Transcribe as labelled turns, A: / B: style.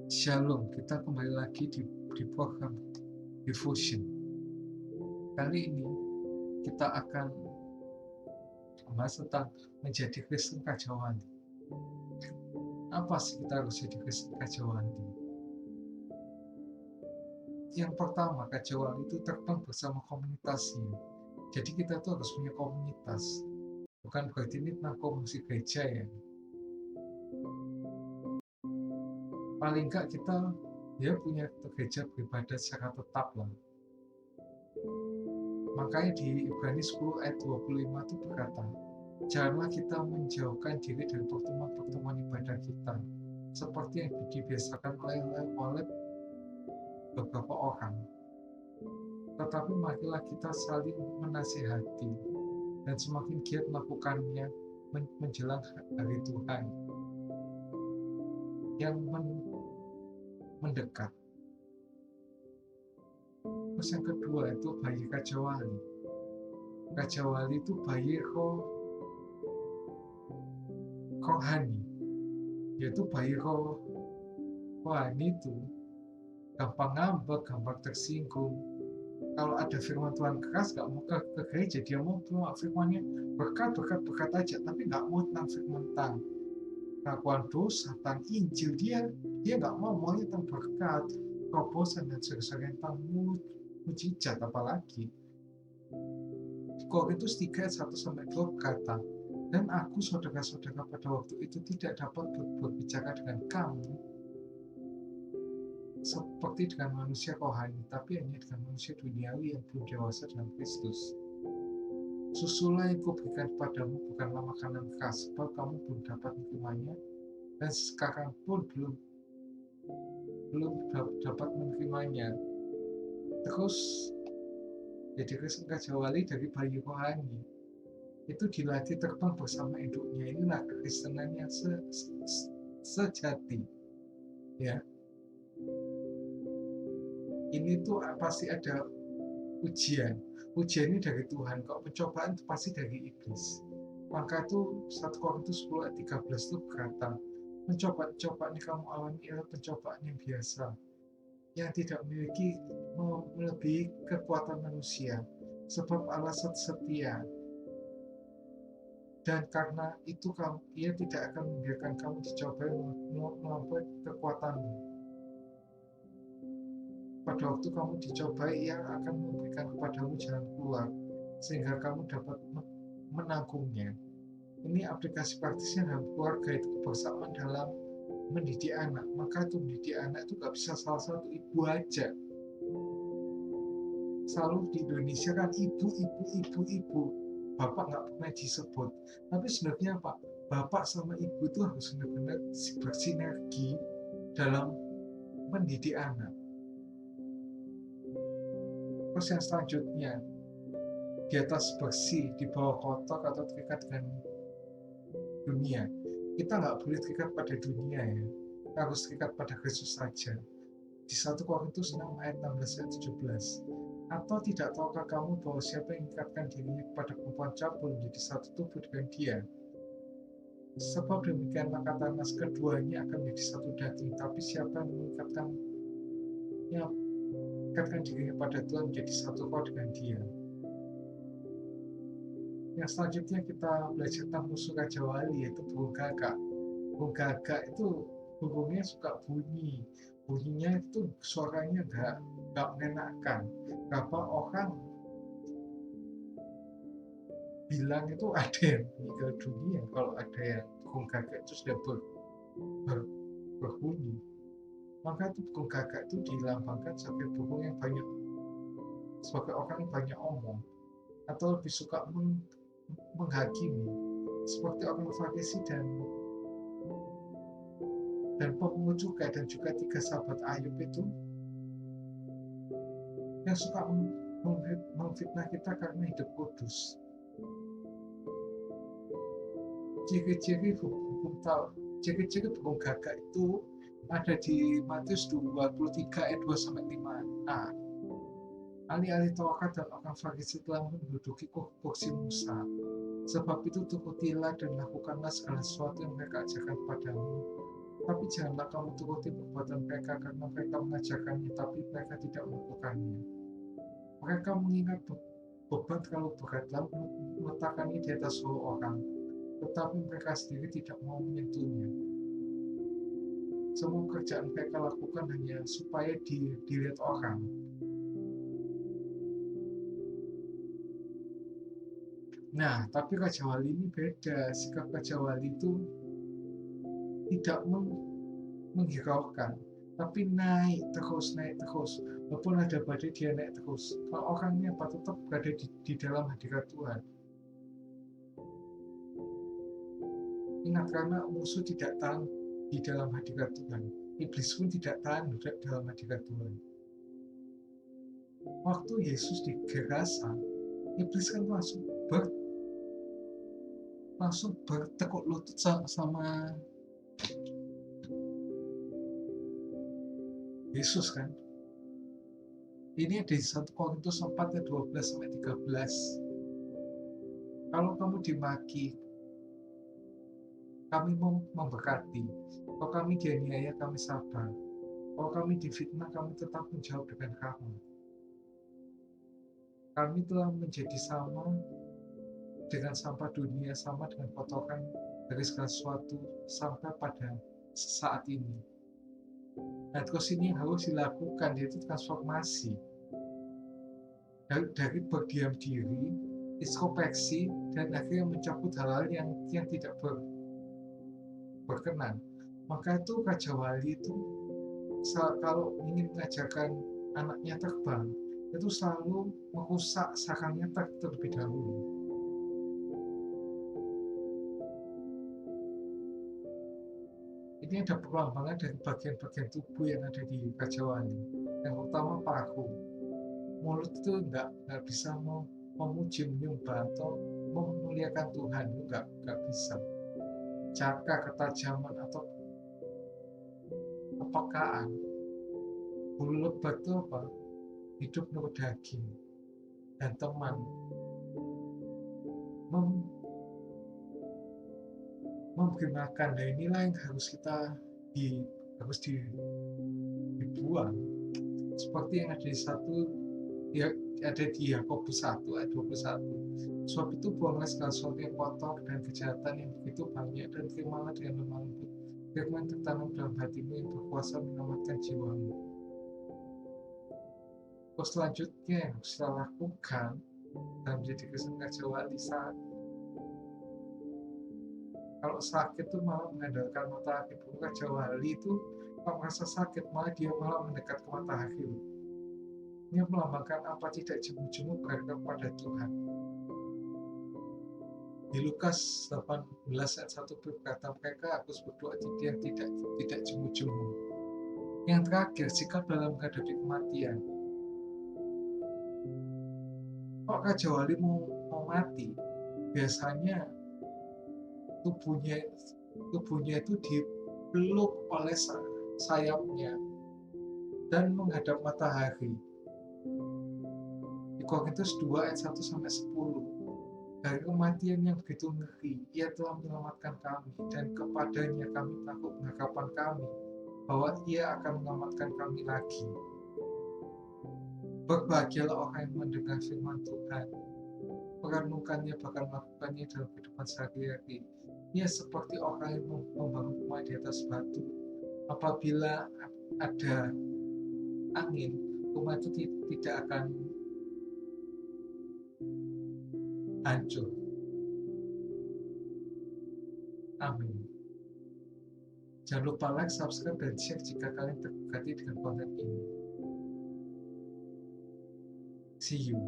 A: Shalom, kita kembali lagi di program Devotion. Kali ini kita akan membahas tentang menjadi Kristen Kajawali. Apa sih kita harus jadi Kristen Kajawali? Yang pertama, Kajawali itu terbang bersama komunitasnya. Jadi kita tuh harus punya komunitas. Bukan berarti ini tentang komunitas gereja ya. Paling enggak kita punya gereja beribadah secara tetap lah. Makanya di Ibrani 10 ayat 25 itu berkata, janganlah kita menjauhkan diri dari pertemuan-pertemuan ibadah kita, seperti yang dibiasakan oleh beberapa orang. Tetapi marilah kita saling menasihati, dan semakin giat melakukannya menjelang hari Tuhan yang mendekat. Terus yang kedua itu bayi Kajawali. Kajawali itu bayi rohani, yaitu bayi rohani itu gampang ngambek, gampang tersinggung. Kalau ada firman Tuhan keras, gak mau ke gereja, dia mau firmannya berkat aja, tapi gak mau tentang firman tentang pengakuan dosa, tentang Injil. Dia gak maunya tentang berkat, terobosan dan sebagainya, tentang mujizat apalagi. Korintus 3 ayat 1-2 berkata, dan aku saudara-saudara pada waktu itu tidak dapat berbicara dengan kamu seperti dengan manusia rohani, tapi hanya dengan manusia duniawi yang belum dewasa dalam Kristus. Susulah yang kuberikan padamu bukanlah makanan keras, sebab kamu belum dapat menerimanya, dan sekarang pun belum dapat menerimanya. Terus jadi Kristen Kajawali dari bayi rohani itu dilatih terbang bersama induknya. Inilah kekristenan yang sejati, ya. Ini tuh pasti ada ujian ini dari Tuhan. Kok pencobaan itu pasti dari iblis. Maka itu 1 Korintus 10 ayat 13 itu berkata, pencobaan yang kamu alami adalah pencobaan yang biasa, yang tidak melebihi kekuatan manusia, sebab Allah setia, dan karena itu Ia tidak akan membiarkan kamu dicobai melampaui kekuatanmu. Pada waktu kamu dicobai, Ia akan memberikan kepadamu jalan keluar, sehingga kamu dapat menanggungnya. Ini aplikasi praktisnya dalam keluarga, itu kebersamaan dalam mendidik anak. Maka itu mendidik anak itu gak bisa salah satu ibu aja. Selalu di Indonesia kan ibu, bapak gak pernah disebut. Tapi sebenarnya apa? Bapak sama ibu itu harus benar-benar bersinergi dalam mendidik anak. Terus yang selanjutnya, di atas bersih, di bawah kotor atau terikat dengan dunia. Kita nggak boleh terikat pada dunia ya. Kita harus terikat pada Kristus saja. Di 1 Korintus 6 ayat 16-17. Atau tidak tahukah kamu bahwa siapa yang mengikatkan dirinya kepada perempuan cabul menjadi satu tubuh dengan dia? Sebab demikianlah kata nas, keduanya akan menjadi satu daging. Tapi siapa yang mengikatkan dirinya pada Tuhan menjadi satu roh dengan dia. Yang selanjutnya kita belajar tentang musuh Kajawali, yaitu burung gagak. Burung gagak itu burungnya suka bunyinya itu suaranya nggak mengenakan. Berapa orang bilang itu ada yang meninggal dunia kalau ada yang burung gagak itu sudah berbunyi. Maka itu burung gagak itu dilambangkan sebagai burung yang sebagai orang yang banyak omong, atau lebih suka menghakimi, seperti orang Farisi dan pemungut cukai, dan juga 3 sahabat Ayub itu yang suka memfitnah kita karena hidup kudus. Ciri-ciri burung gagak itu ada di Matius 23 ayat 2-5a. Ahli-ahli Taurat dan orang Farisi telah menduduki kursi Musa. Sebab itu turutilah dan lakukanlah segala sesuatu yang mereka ajarkan padamu, Tapi janganlah kamu turuti perbuatan mereka, karena mereka mengajarkannya, tapi mereka tidak melakukannya. Mereka mengingat beban terlalu berat, lalu meletakkannya di atas seluruh orang, tetapi mereka sendiri tidak mau menyentuhnya. Semua pekerjaan mereka lakukan hanya supaya dilihat orang. Nah, tapi Raja Wali ini beda. Sikap Raja Wali itu tidak menghiraukan, tapi naik terus. Walaupun ada badai, dia naik terus. Kalau orangnya tetap berada di dalam hadirat Tuhan. Ingat, karena musuh tidak tahan di dalam hadirat Tuhan. Iblis pun tidak tahan di dalam hadirat Tuhan. Waktu Yesus di Gerasa, iblis kan langsung bertekuk lutut sama Yesus kan. Ini ada di 1 Korintus 4 ayat 12-13. Kalau kamu dimaki, kami memberkati. Kalau kami dianiaya, kami sabar. Kalau kami difitnah, kami tetap menjawab dengan rahmat. Kami telah menjadi sama dengan sampah dunia, sama dengan kotoran dari segala sesuatu sampai pada saat ini. Nah, terus ini yang harus dilakukan, yaitu transformasi dari berdiam diri, introspeksi, dan akhirnya mencabut hal-hal yang tidak berkenan. Maka itu Raja Wali itu kalau ingin mengajarkan anaknya terbang, itu selalu merusak sarangnya terlebih dahulu. Ini ada perlambangan dari bagian-bagian tubuh yang ada di Raja Wali. Yang utama paru. Mulut itu nggak bisa memuji, menyembah, atau memuliakan Tuhan, itu nggak bisa. Cakar, ketajaman, atau kepekaan. Bulu lebat itu apa? Hidup menurut daging. Dan teman memberi makan. Dan inilah yang harus kita dibuang. Seperti yang ada di Yakobus 1 ayat 21. Sebab itu buanglah segala sesuatu yang kotor dan kejahatan yang begitu banyak, dan terimalah dengan lemah lembut firman tertanam dalam hatimu yang berkuasa menyelamatkan jiwamu. Terus selanjutnya yang harus kita lakukan dalam menjadi Kristen Raja Wali, kalau sakit itu malah mengandalkan matahari. Raja Wali itu kalau merasa sakit dia malah mendekat ke matahari. Ini melambangkan apa? Tidak jemu-jemu berharap kepada Tuhan. Di Lukas 18 ayat 1 berkata, mereka harus berdoa yang tidak jemu-jemu. Yang terakhir, sikap dalam menghadapi kematian. Kalau Raja Wali mau mati, biasanya tubuhnya itu dipeluk oleh sayapnya dan menghadap matahari. Di Korintus 2 ayat 1-10, dari kematian yang begitu ngeri, ia telah menyelamatkan kami, dan kepadanya kami takut pengharapan kami bahwa ia akan menyelamatkan kami lagi. Berbahagialah orang yang mendengar firman Tuhan, merenungkannya, bahkan melakukannya dalam kehidupan sehari-hari. Ia seperti orang yang membangun rumah di atas batu. Apabila ada angin, rumah itu tidak akan hancur. Amin. Jangan lupa like, subscribe, dan share jika kalian terberkati dengan konten ini. See you.